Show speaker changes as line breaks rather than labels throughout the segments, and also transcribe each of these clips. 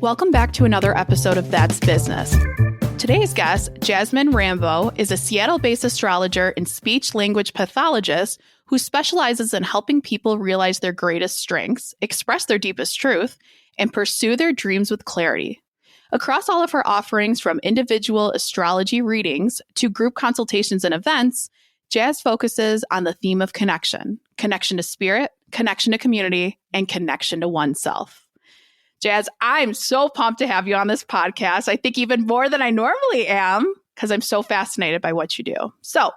Welcome back to another episode of That's Business. Today's guest, Jazmine Rambeau, is a Seattle-based astrologer and speech-language pathologist who specializes in helping people realize their greatest strengths, express their deepest truth, and pursue their dreams with clarity. Across all of her offerings, from individual astrology readings to group consultations and events, Jazz focuses on the theme of connection to spirit, connection to community, and connection to oneself. Jazz, I'm so pumped to have you on this podcast. I think even more than I normally am, because I'm so fascinated by what you do. So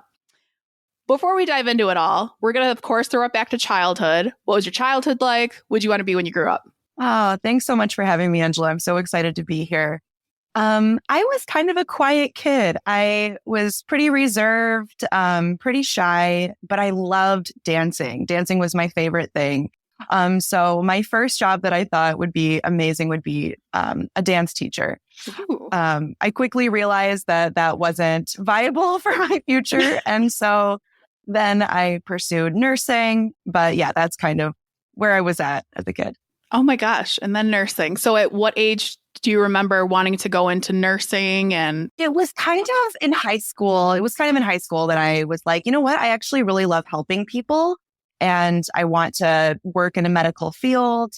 before we dive into it all, we're going to, of course, throw it back to childhood. What was your childhood like? What did you want to be when you grew up?
Oh, thanks so much for having me, Angela. I'm so excited to be here. I was kind of a quiet kid. I was pretty reserved, pretty shy, but I loved dancing. Dancing was my favorite thing. So my first job that I thought would be amazing would be a dance teacher. I quickly realized that that wasn't viable for my future. And so then I pursued nursing. But yeah, that's kind of where I was at as a kid.
Oh my gosh. And then nursing. So at what age do you remember wanting to go into nursing? And
it was kind of in high school. It was kind of in high school that I was like, you know what? I actually really love helping people. And I want to work in a medical field.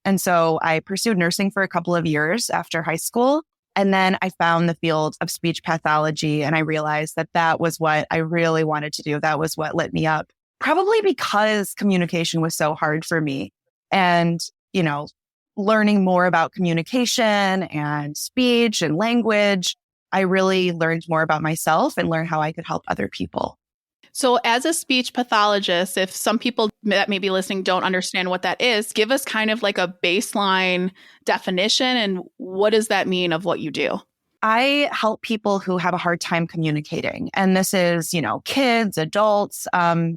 And so I pursued nursing for a couple of years after high school. And then I found the field of speech pathology. And I realized that that was what I really wanted to do. That was what lit me up, probably because communication was so hard for me. And, you know, learning more about communication and speech and language, I really learned more about myself and learned how I could help other people.
So as a speech pathologist, if some people that may be listening don't understand what that is, give us kind of like a baseline definition and what does that mean of what you do?
I help people who have a hard time communicating. And this is, you know, kids, adults.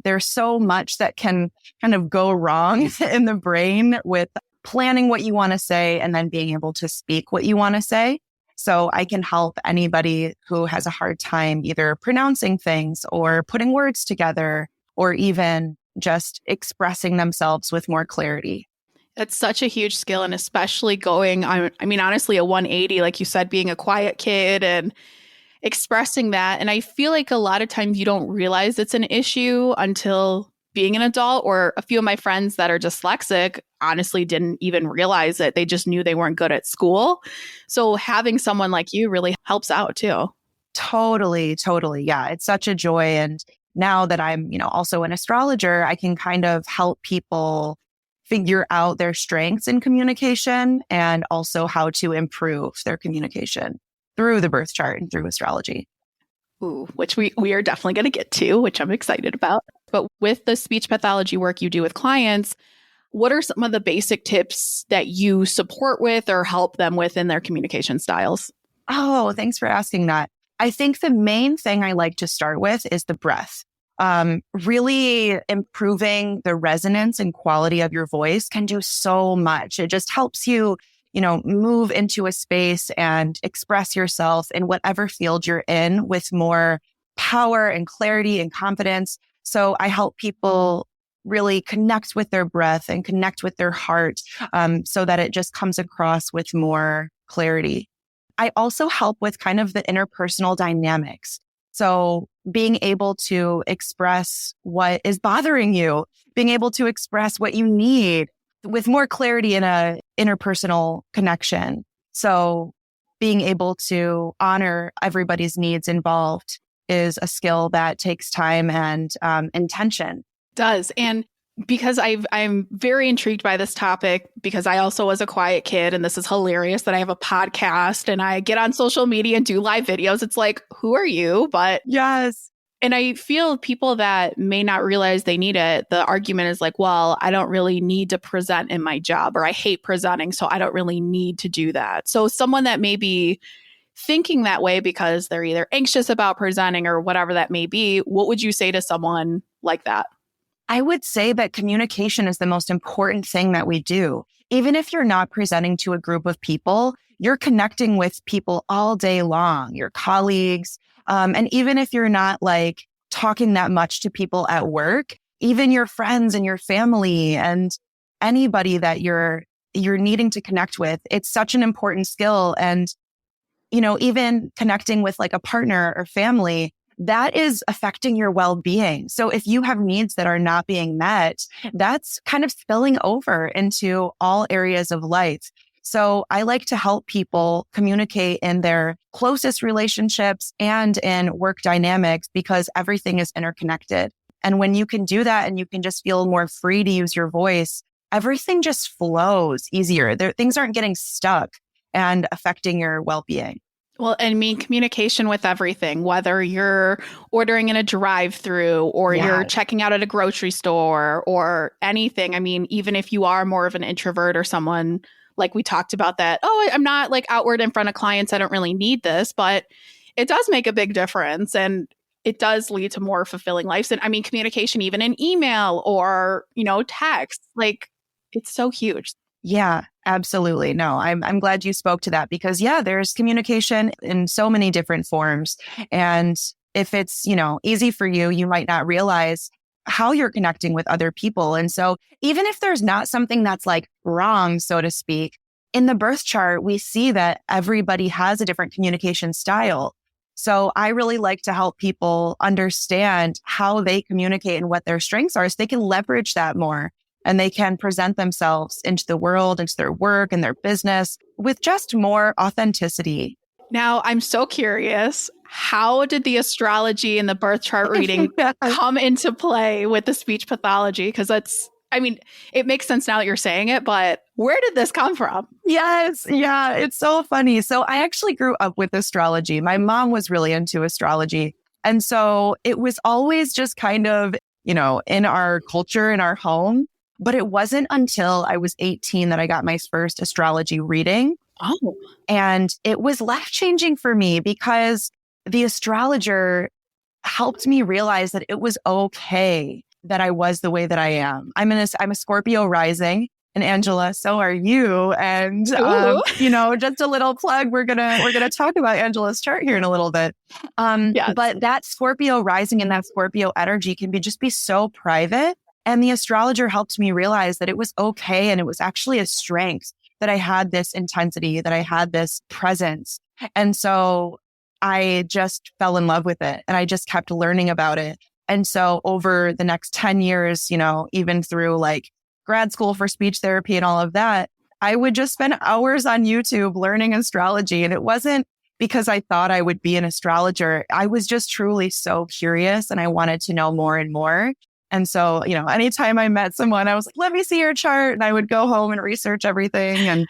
There's so much that can kind of go wrong in the brain with planning what you want to say and then being able to speak what you want to say. So I can help anybody who has a hard time either pronouncing things or putting words together or even just expressing themselves with more clarity.
That's such a huge skill, and especially going, I mean, honestly, a 180, like you said, being a quiet kid and expressing that. And I feel like a lot of times you don't realize it's an issue until being an adult, or a few of my friends that are dyslexic honestly didn't even realize it. They just knew they weren't good at school. So having someone like you really helps out too.
Totally. Yeah, it's such a joy. And now that I'm, you know, also an astrologer, I can kind of help people figure out their strengths in communication and also how to improve their communication through the birth chart and through astrology.
Ooh, which we are definitely going to get to, which I'm excited about. But with the speech pathology work you do with clients, what are some of the basic tips that you support with or help them with in their communication styles?
Oh, thanks for asking that. I think the main thing I like to start with is the breath. Really improving the resonance and quality of your voice can do so much. It just helps you, you know, move into a space and express yourself in whatever field you're in with more power and clarity and confidence. So I help people really connect with their breath and connect with their heart, so that it just comes across with more clarity. I also help with kind of the interpersonal dynamics. So being able to express what is bothering you, being able to express what you need with more clarity in a interpersonal connection. So being able to honor everybody's needs involved is a skill that takes time and intention.
Does. And because I'm very intrigued by this topic, because I also was a quiet kid, and this is hilarious that I have a podcast and I get on social media and do live videos. It's like, who are you? But
yes.
And I feel people that may not realize they need it, the argument is like, well, I don't really need to present in my job, or I hate presenting, so I don't really need to do that. So someone that may be thinking that way because they're either anxious about presenting or whatever that may be, what would you say to someone like that?
I would say that communication is the most important thing that we do. Even if you're not presenting to a group of people, you're connecting with people all day long, your colleagues. And even if you're not like talking that much to people at work, even your friends and your family and anybody that you're you're needing to connect with. It's such an important skill. And, even connecting with like a partner or family, that is affecting your well-being. So if you have needs that are not being met, that's kind of spilling over into all areas of life. So I like to help people communicate in their closest relationships and in work dynamics because everything is interconnected. And when you can do that and you can just feel more free to use your voice, everything just flows easier. Things aren't getting stuck and affecting your well-being.
Well, I mean, communication with everything, whether you're ordering in a drive-through or you're checking out at a grocery store or anything. I mean, even if you are more of an introvert or someone like we talked about that, I'm not like outward in front of clients. I don't really need this, but it does make a big difference. And it does lead to more fulfilling lives. And I mean, communication, even in email or, text, like it's so huge.
Yeah, absolutely. No, I'm glad you spoke to that because there's communication in so many different forms. And if it's, easy for you, you might not realize how you're connecting with other people. And so even if there's not something that's like wrong, so to speak, in the birth chart, we see that everybody has a different communication style. So I really like to help people understand how they communicate and what their strengths are so they can leverage that more. And they can present themselves into the world, into their work and their business with just more authenticity.
Now, I'm so curious, how did the astrology and the birth chart reading come into play with the speech pathology? Because it makes sense now that you're saying it, but where did this come from?
Yes. Yeah. It's so funny. So I actually grew up with astrology. My mom was really into astrology. And so it was always just kind of, in our culture, in our home. But it wasn't until I was 18 that I got my first astrology reading.
Oh.
And it was life-changing for me because the astrologer helped me realize that it was okay that I was the way that I am. I'm a Scorpio rising, and Angela, so are you. And just a little plug. We're gonna talk about Angela's chart here in a little bit.
Yes.
But that Scorpio rising and that Scorpio energy can be so private. And the astrologer helped me realize that it was okay. And it was actually a strength that I had this intensity, that I had this presence. And so I just fell in love with it and I just kept learning about it. And so over the next 10 years, even through like grad school for speech therapy and all of that, I would just spend hours on YouTube learning astrology. And it wasn't because I thought I would be an astrologer. I was just truly so curious and I wanted to know more and more. And so, anytime I met someone, I was like, let me see your chart. And I would go home and research everything and,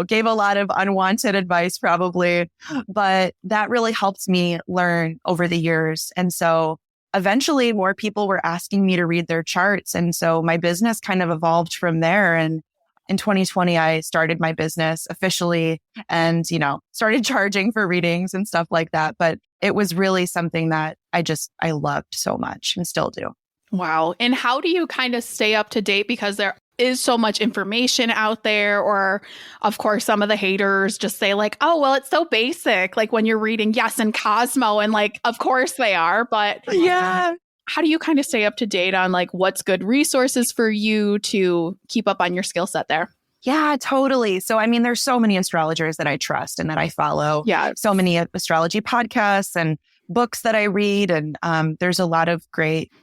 gave a lot of unwanted advice probably. But that really helped me learn over the years. And so eventually more people were asking me to read their charts. And so my business kind of evolved from there. And in 2020, I started my business officially and, started charging for readings and stuff like that. But it was really something that I loved so much and still do.
Wow. And how do you kind of stay up to date? Because there is so much information out there, or of course, some of the haters just say like, oh, well, it's so basic. Like when you're reading Yes and Cosmo and like, of course they are. But
yeah,
how do you kind of stay up to date on like what's good resources for you to keep up on your skill set there?
Yeah, totally. So, there's so many astrologers that I trust and that I follow.
Yeah.
So many astrology podcasts and books that I read. And there's a lot of great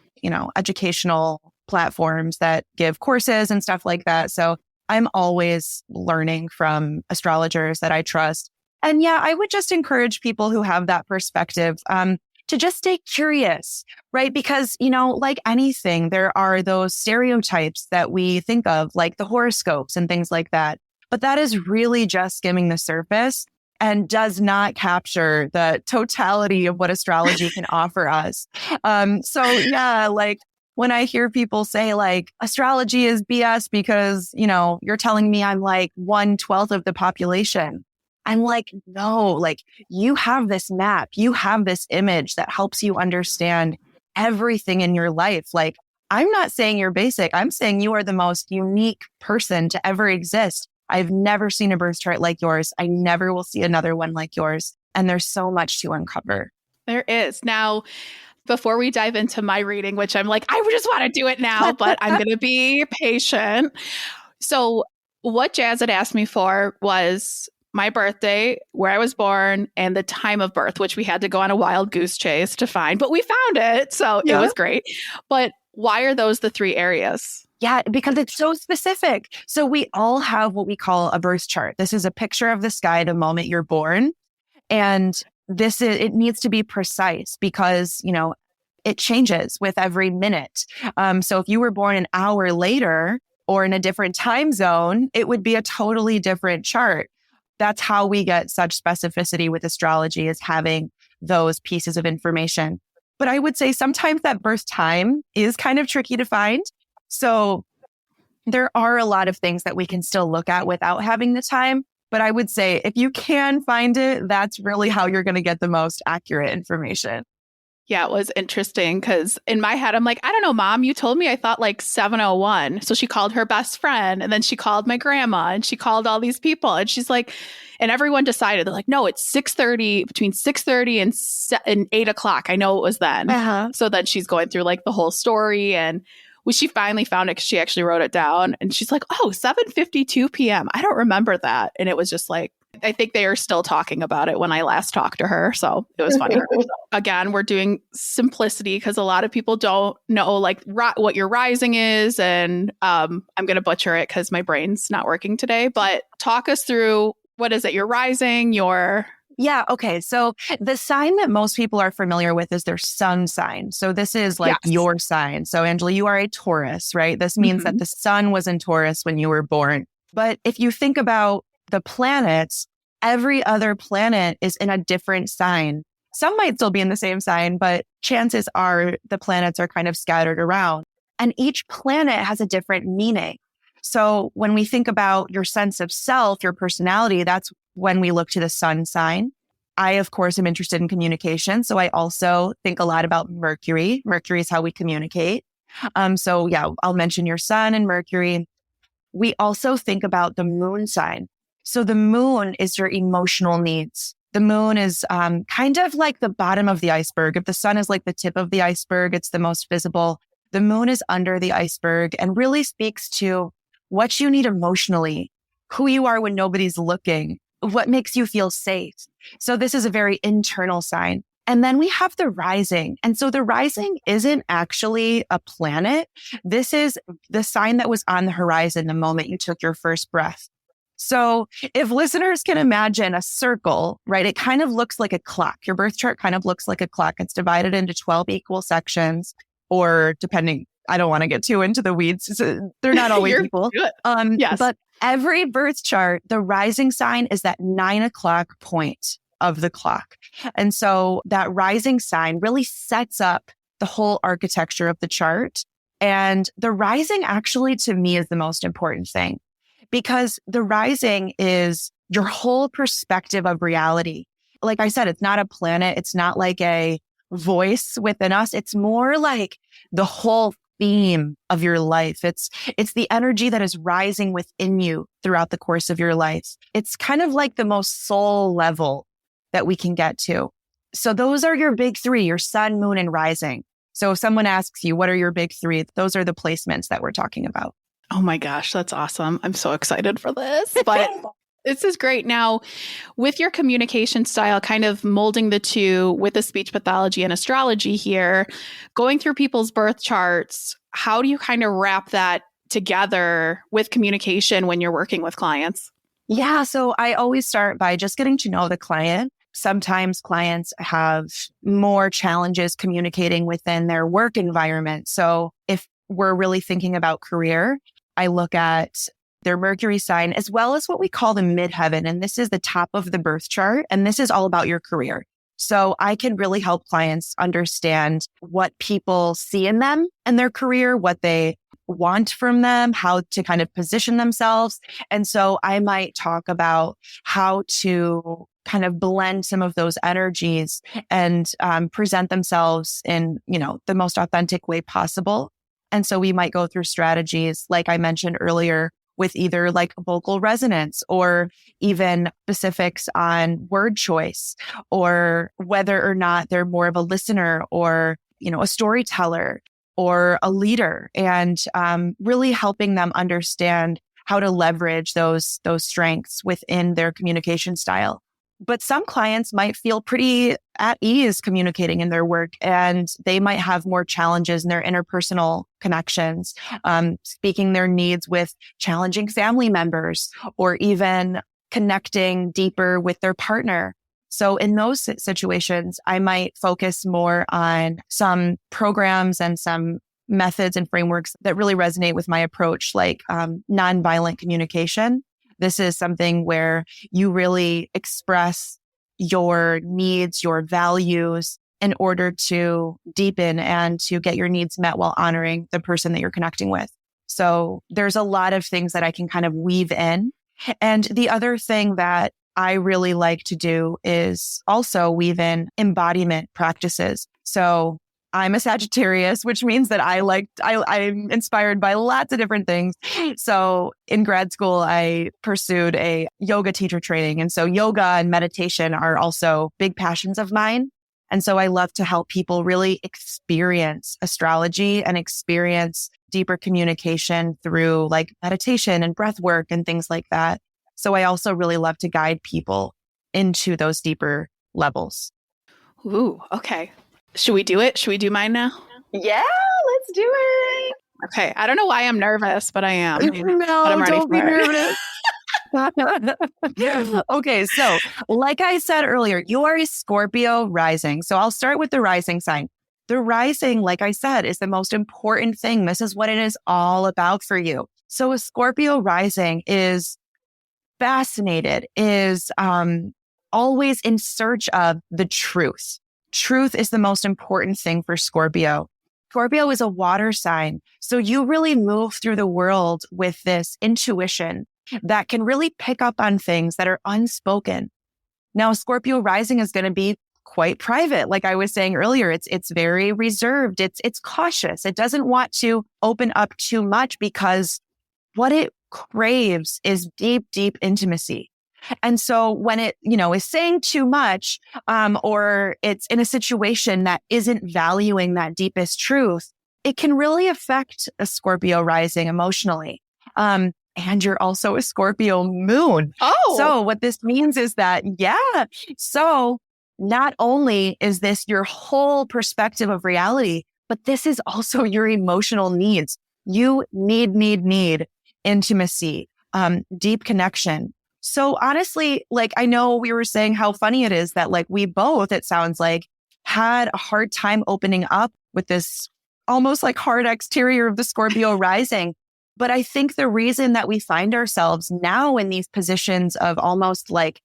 educational platforms that give courses and stuff like that. So I'm always learning from astrologers that I trust. And I would just encourage people who have that perspective to just stay curious, right? Because, like anything, there are those stereotypes that we think of, like the horoscopes and things like that. But that is really just skimming the surface and does not capture the totality of what astrology can offer us. Like when I hear people say like astrology is BS because, you're telling me I'm like 1/12 of the population. I'm like, no, like you have this map, you have this image that helps you understand everything in your life. Like, I'm not saying you're basic. I'm saying you are the most unique person to ever exist. I've never seen a birth chart like yours. I never will see another one like yours. And there's so much to uncover.
There is. Now, before we dive into my reading, which I'm like, I just want to do it now, but I'm going to be patient. So what Jazz had asked me for was my birthday, where I was born, and the time of birth, which we had to go on a wild goose chase to find, but we found it. So it was great. But why are those the three areas?
Yeah, because it's so specific. So we all have what we call a birth chart. This is a picture of the sky the moment you're born. And it needs to be precise because, it changes with every minute. So if you were born an hour later or in a different time zone, it would be a totally different chart. That's how we get such specificity with astrology, is having those pieces of information. But I would say sometimes that birth time is kind of tricky to find. So there are a lot of things that we can still look at without having the time. But I would say if you can find it, that's really how you're going to get the most accurate information.
Yeah, it was interesting because in my head, I'm like, I don't know, Mom, you told me I thought like 7:01. So she called her best friend and then she called my grandma and she called all these people. And she's like, and everyone decided, they're like, no, it's 6:30, between 6:30 and 8 o'clock. I know it was then. So then she's going through like the whole story. And she finally found it because she actually wrote it down. And she's like, oh, 7:52 p.m. I don't remember that. And it was just like, I think they are still talking about it when I last talked to her. So it was funny. Again, we're doing simplicity because a lot of people don't know like what your rising is. And I'm going to butcher it because my brain's not working today. But talk us through, what is it? Your rising,
Yeah. Okay. So the sign that most people are familiar with is their sun sign. So this is like your sign. So Angela, you are a Taurus, right? This means that the sun was in Taurus when you were born. But if you think about the planets, every other planet is in a different sign. Some might still be in the same sign, but chances are the planets are kind of scattered around. And each planet has a different meaning. So when we think about your sense of self, your personality, that's when we look to the sun sign. I, of course, am interested in communication. So I also think a lot about Mercury. Mercury is how we communicate. So yeah, I'll mention your sun and Mercury. We also think about the moon sign. So the moon is your emotional needs. The moon is kind of like the bottom of the iceberg. If the sun is like the tip of the iceberg, it's the most visible. The moon is under the iceberg and really speaks to what you need emotionally, who you are when nobody's looking, what makes you feel safe. So this is a very internal sign. And then we have the rising. And so the rising isn't actually a planet. This is the sign that was on the horizon the moment you took your first breath. So if listeners can imagine a circle, right, it kind of looks like a clock. Your birth chart kind of looks like a clock. It's divided into 12 equal sections, or depending, I don't want to get too into the weeds. So they're not always equal.
Yes.
But every birth chart, the rising sign is that 9 o'clock point of the clock. And so that rising sign really sets up the whole architecture of the chart. And the rising actually, to me, is the most important thing. Because the rising is your whole perspective of reality. Like I said, it's not a planet. It's not like a voice within us. It's more like the whole theme of your life. It's the energy that is rising within you throughout the course of your life. It's kind of like the most soul level that we can get to. So those are your big three, your sun, moon, and rising. So if someone asks you, what are your big three? Those are the placements that we're talking about.
Oh my gosh, that's awesome. I'm so excited for this. But this is great. Now, with your communication style, kind of molding the two with the speech pathology and astrology here, going through people's birth charts, how do you kind of wrap that together with communication when you're working with clients?
Yeah, so I always start by just getting to know the client. Sometimes clients have more challenges communicating within their work environment. So if we're really thinking about career, I look at their Mercury sign as well as what we call the midheaven. And this is the top of the birth chart. And this is all about your career. So I can really help clients understand what people see in them and their career, what they want from them, how to kind of position themselves. And so I might talk about how to kind of blend some of those energies and present themselves in, the most authentic way possible. And so we might go through strategies, like I mentioned earlier, with either like vocal resonance or even specifics on word choice, or whether or not they're more of a listener or, a storyteller or a leader, and really helping them understand how to leverage those strengths within their communication style. But some clients might feel pretty at ease communicating in their work, and they might have more challenges in their interpersonal connections, speaking their needs with challenging family members, or even connecting deeper with their partner. So in those situations, I might focus more on some programs and some methods and frameworks that really resonate with my approach, like nonviolent communication. This is something where you really express your needs, your values in order to deepen and to get your needs met while honoring the person that you're connecting with. So there's a lot of things that I can kind of weave in. And the other thing that I really like to do is also weave in embodiment practices. So I'm a Sagittarius, which means that I'm inspired by lots of different things. So in grad school, I pursued a yoga teacher training. And so yoga and meditation are also big passions of mine. And so I love to help people really experience astrology and experience deeper communication through like meditation and breath work and things like that. So I also really love to guide people into those deeper levels.
Ooh, okay. Should we do it? Should we do mine now?
Yeah, let's do it.
Okay. I don't know why I'm nervous, but I am.
No, don't be nervous. Okay, so like I said earlier, you are a Scorpio rising. So I'll start with the rising sign. The rising, like I said, is the most important thing. This is what it is all about for you. So a Scorpio rising is fascinated, is always in search of the truth. Truth is the most important thing for Scorpio. Scorpio is a water sign. So you really move through the world with this intuition that can really pick up on things that are unspoken. Now, Scorpio rising is going to be quite private. Like I was saying earlier, it's very reserved. It's cautious. It doesn't want to open up too much because what it craves is deep, deep intimacy. And so when it, is saying too much, or it's in a situation that isn't valuing that deepest truth, it can really affect a Scorpio rising emotionally. And you're also a Scorpio moon.
Oh,
so what this means is that, so not only is this your whole perspective of reality, but this is also your emotional needs. You need intimacy, deep connection. So honestly, like, I know we were saying how funny it is that like we both, it sounds like, had a hard time opening up with this almost like hard exterior of the Scorpio rising. But I think the reason that we find ourselves now in these positions of almost like,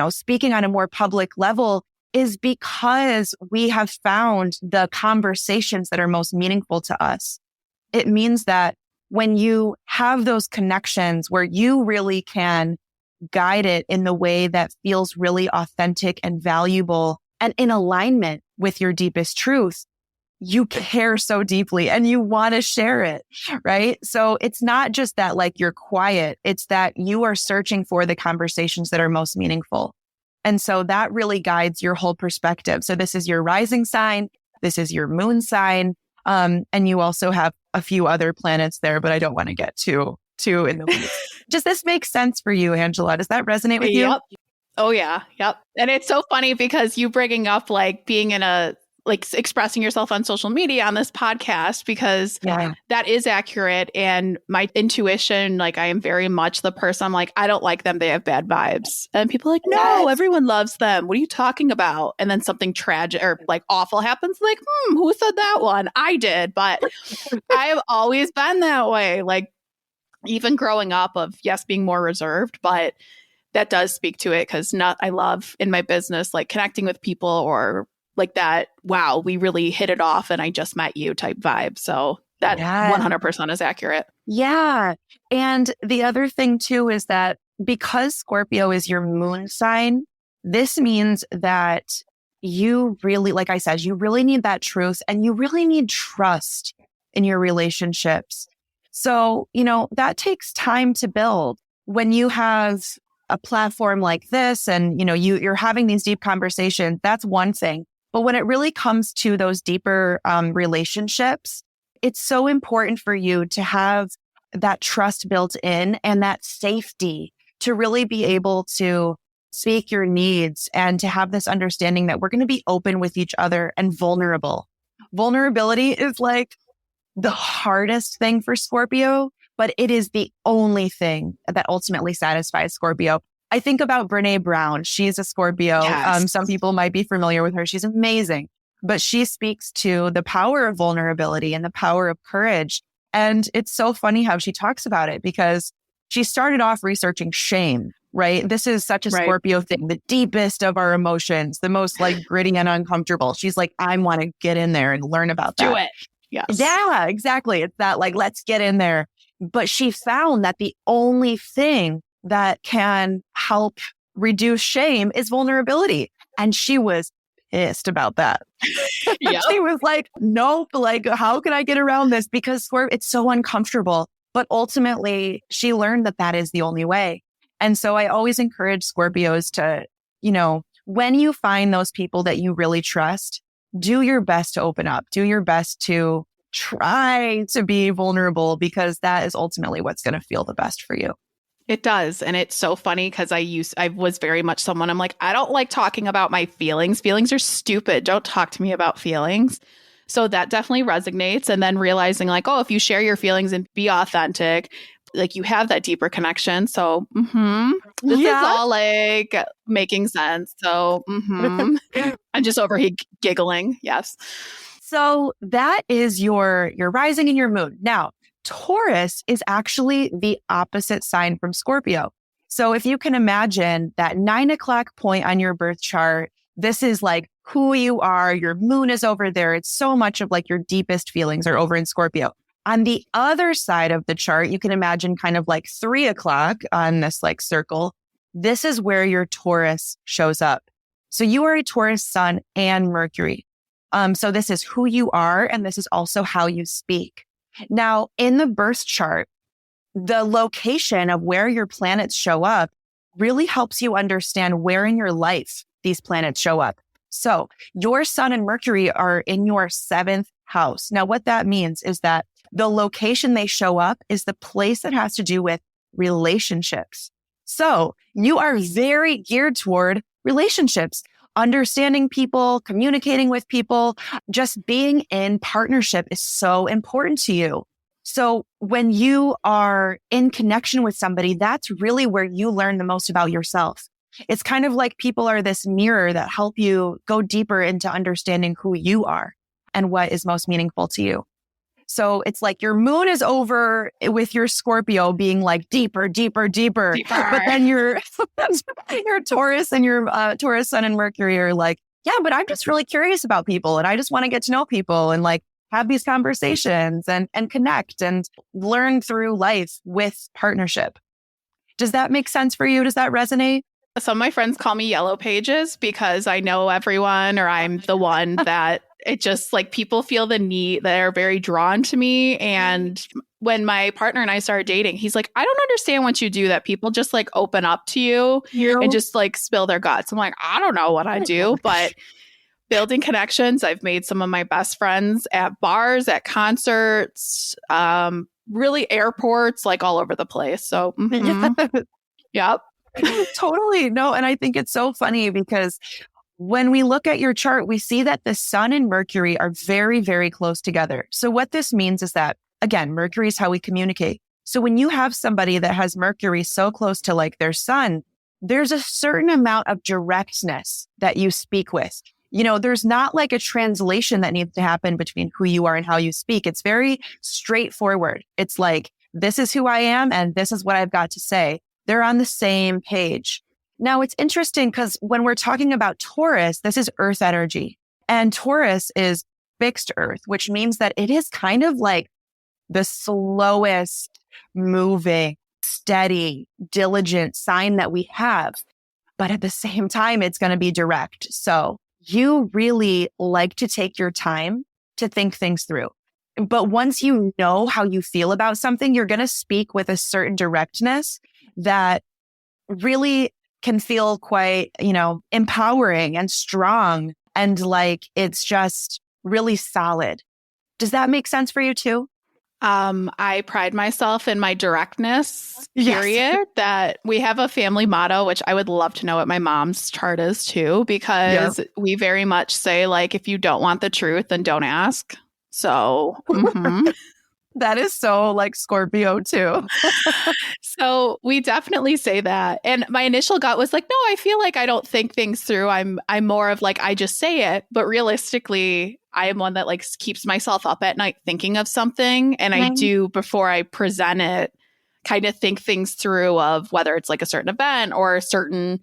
speaking on a more public level is because we have found the conversations that are most meaningful to us. It means that when you have those connections where you really can guide it in the way that feels really authentic and valuable and in alignment with your deepest truth, you care so deeply and you want to share it, right? So it's not just that like you're quiet, it's that you are searching for the conversations that are most meaningful. And so that really guides your whole perspective. So this is your rising sign, this is your moon sign, and you also have a few other planets there, but I don't want to get too in the weeds. Does this make sense for you, Angela? Does that resonate with you?
Yep. Oh, yeah. Yep. And it's so funny because you bringing up like being in like expressing yourself on social media on this podcast, because that is accurate. And my intuition, like I am very much the person, I'm like, I don't like them. They have bad vibes. And people are like, no, everyone loves them. What are you talking about? And then something tragic or like awful happens. Like, who said that one? I did. But I have always been that way. Like even growing up of, yes, being more reserved, but that does speak to it because I love in my business, like connecting with people or like that, wow, we really hit it off and I just met you type vibe. So that 100% is accurate.
Yeah. And the other thing too is that because Scorpio is your moon sign, this means that you really, like I said, you really need that truth and you really need trust in your relationships. So, that takes time to build. When you have a platform like this and, you're having these deep conversations, that's one thing. But when it really comes to those deeper relationships, it's so important for you to have that trust built in and that safety to really be able to speak your needs and to have this understanding that we're going to be open with each other and vulnerable. Vulnerability is like the hardest thing for Scorpio, but it is the only thing that ultimately satisfies Scorpio. I think about Brene Brown. She's a Scorpio.
Yes.
Some people might be familiar with her. She's amazing, but she speaks to the power of vulnerability and the power of courage. And it's so funny how she talks about it because she started off researching shame, right? This is such a Scorpio thing, the deepest of our emotions, the most like gritty and uncomfortable. She's like, I want to get in there and learn about that.
Do it. Yes.
Yeah, exactly. It's that like, let's get in there. But she found that the only thing that can help reduce shame is vulnerability. And she was pissed about that.
Yep.
She was like, nope, like, how can I get around this? Because it's so uncomfortable. But ultimately, she learned that that is the only way. And so I always encourage Scorpios to, when you find those people that you really trust, do your best to open up, do your best to try to be vulnerable, because that is ultimately what's going to feel the best for you.
It does. And it's so funny because I was very much someone, I'm like, I don't like talking about my feelings. Feelings are stupid. Don't talk to me about feelings. So that definitely resonates. And then realizing like, oh, if you share your feelings and be authentic, like you have that deeper connection. So this is all like making sense. So I'm just over here giggling. Yes.
So that is your rising and your moon. Now, Taurus is actually the opposite sign from Scorpio. So if you can imagine that 9 o'clock point on your birth chart, this is like who you are. Your moon is over there. It's so much of like your deepest feelings are over in Scorpio. On the other side of the chart, you can imagine kind of like 3 o'clock on this like circle. This is where your Taurus shows up. So you are a Taurus sun and Mercury. So this is who you are, and this is also how you speak. Now, in the birth chart, the location of where your planets show up really helps you understand where in your life these planets show up. So your sun and Mercury are in your 7th house. Now, what that means is that the location they show up is the place that has to do with relationships. So you are very geared toward relationships, understanding people, communicating with people, just being in partnership is so important to you. So when you are in connection with somebody, that's really where you learn the most about yourself. It's kind of like people are this mirror that help you go deeper into understanding who you are and what is most meaningful to you. So it's like your moon is over with your Scorpio being like deeper. But then your Taurus and your Taurus sun and Mercury are like, yeah, but I'm just really curious about people and I just want to get to know people and like have these conversations and connect and learn through life with partnership. Does that make sense for you? Does that resonate?
Some of my friends call me Yellow Pages because I know everyone, or I'm the one that it just like people feel the need, they're very drawn to me. And when my partner and I started dating, he's like, I don't understand what you do, that people just like open up to you and just like spill their guts. I'm like, I don't know what I do, but building connections. I've made some of my best friends at bars, at concerts, really airports, like all over the place. So, yep.
Totally. No. And I think it's so funny because when we look at your chart, we see that the sun and Mercury are very, very close together. So what this means is that, again, Mercury is how we communicate. So when you have somebody that has Mercury so close to like their sun, there's a certain amount of directness that you speak with. There's not like a translation that needs to happen between who you are and how you speak. It's very straightforward. It's like, this is who I am and this is what I've got to say. They're on the same page. Now, it's interesting because when we're talking about Taurus, this is earth energy. And Taurus is fixed earth, which means that it is kind of like the slowest moving, steady, diligent sign that we have. But at the same time, it's going to be direct. So you really like to take your time to think things through. But once you know how you feel about something, you're going to speak with a certain directness that really can feel quite, empowering and strong. And like, it's just really solid. Does that make sense for you too?
I pride myself in my directness,
Yes.
period, that we have a family motto, which I would love to know what my mom's chart is too, because we very much say, like, if you don't want the truth, then don't ask. So,
That is so like Scorpio too.
So we definitely say that. And my initial gut was like, no, I feel like I don't think things through. I'm more of like, I just say it. But realistically, I am one that like keeps myself up at night thinking of something. And I do, before I present it, kind of think things through of whether it's like a certain event or a certain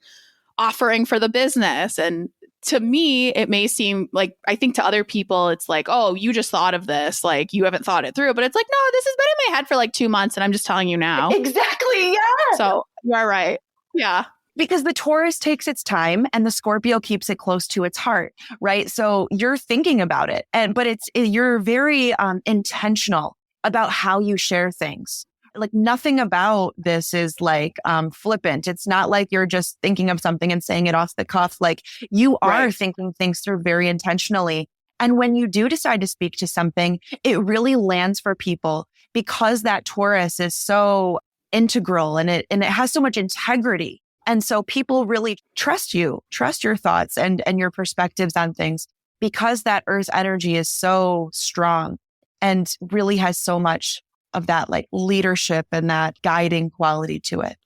offering for the business. And to me, it may seem like, I think to other people, it's like, oh, you just thought of this, like you haven't thought it through. But it's like, no, this has been in my head for like 2 months and I'm just telling you now.
Exactly. Yeah.
So you're right. Yeah.
Because the Taurus takes its time and the Scorpio keeps it close to its heart, right? So you're thinking about it, but you're very intentional about how you share things. Like nothing about this is like flippant. It's not like you're just thinking of something and saying it off the cuff. Like you are thinking things through very intentionally. And when you do decide to speak to something, it really lands for people because that Taurus is so integral and it has so much integrity. And so people really trust you, trust your thoughts and your perspectives on things because that Earth energy is so strong and really has so much of that like leadership and that guiding quality to it.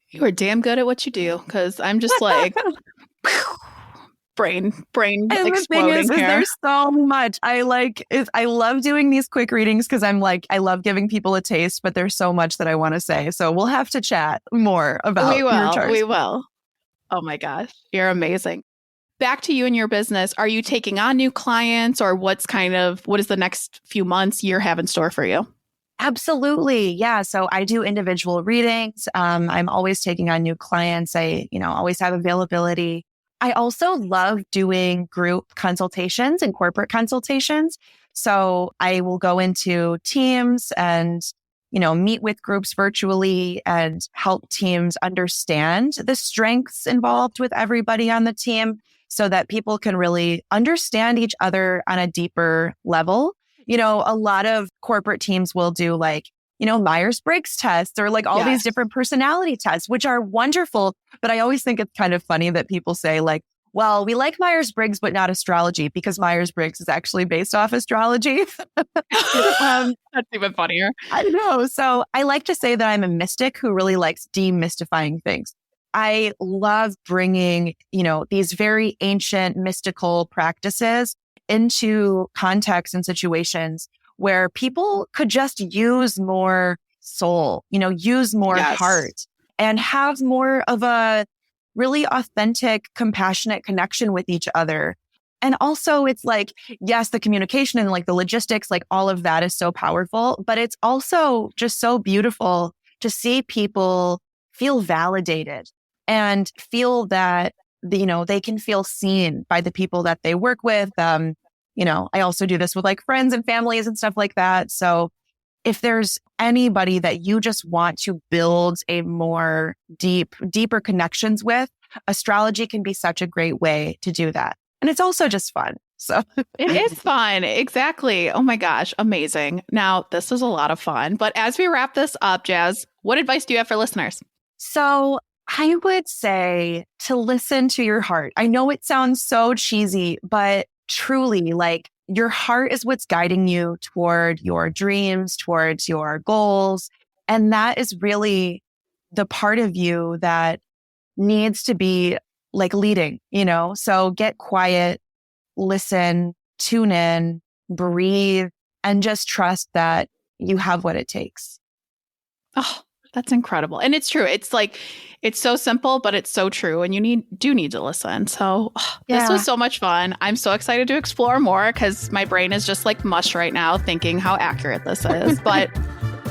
You are damn good at what you do because I'm just like brain and exploding
the thing is
here.
There's so much. I love doing these quick readings because I'm like, I love giving people a taste, but there's so much that I want to say. So we'll have to chat more about your charts.
We will. Oh my gosh. You're amazing. Back to you and your business. Are you taking on new clients or what is the next few months, year have in store for you?
Absolutely. Yeah. So I do individual readings. I'm always taking on new clients. I, always have availability. I also love doing group consultations and corporate consultations. So I will go into teams and, meet with groups virtually and help teams understand the strengths involved with everybody on the team so that people can really understand each other on a deeper level. A lot of corporate teams will do like, Myers-Briggs tests or like all these different personality tests, which are wonderful. But I always think it's kind of funny that people say like, well, we like Myers-Briggs, but not astrology because Myers-Briggs is actually based off astrology.
That's even funnier.
I know. So I like to say that I'm a mystic who really likes demystifying things. I love bringing, these very ancient mystical practices into contexts and situations where people could just use more soul, use more heart and have more of a really authentic, compassionate connection with each other. And also it's like, yes, the communication and like the logistics, like all of that is so powerful, but it's also just so beautiful to see people feel validated and feel that they can feel seen by the people that they work with. I also do this with like friends and families and stuff like that. So if there's anybody that you just want to build a more deeper connections with, astrology can be such a great way to do that. And it's also just fun. So
it is fun. Exactly. Oh my gosh. Amazing. Now, this is a lot of fun. But as we wrap this up, Jazz, what advice do you have for listeners?
So I would say to listen to your heart. I know it sounds so cheesy, but truly, like your heart is what's guiding you toward your dreams, towards your goals. And that is really the part of you that needs to be like leading, So get quiet, listen, tune in, breathe, and just trust that you have what it takes.
Oh, that's incredible. And it's true. It's like, it's so simple, but it's so true. And you do need to listen. So this was so much fun. I'm so excited to explore more because my brain is just like mush right now thinking how accurate this is. But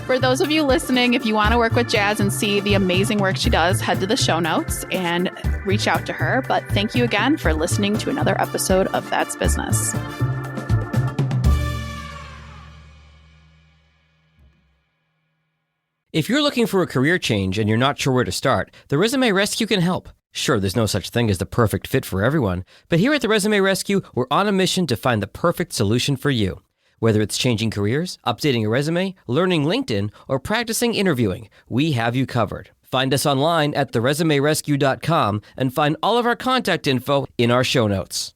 for those of you listening, if you want to work with Jazz and see the amazing work she does, head to the show notes and reach out to her. But thank you again for listening to another episode of That's Business.
If you're looking for a career change and you're not sure where to start, the Resume Rescue can help. Sure, there's no such thing as the perfect fit for everyone, but here at the Resume Rescue, we're on a mission to find the perfect solution for you. Whether it's changing careers, updating a resume, learning LinkedIn, or practicing interviewing, we have you covered. Find us online at theresumerescue.com and find all of our contact info in our show notes.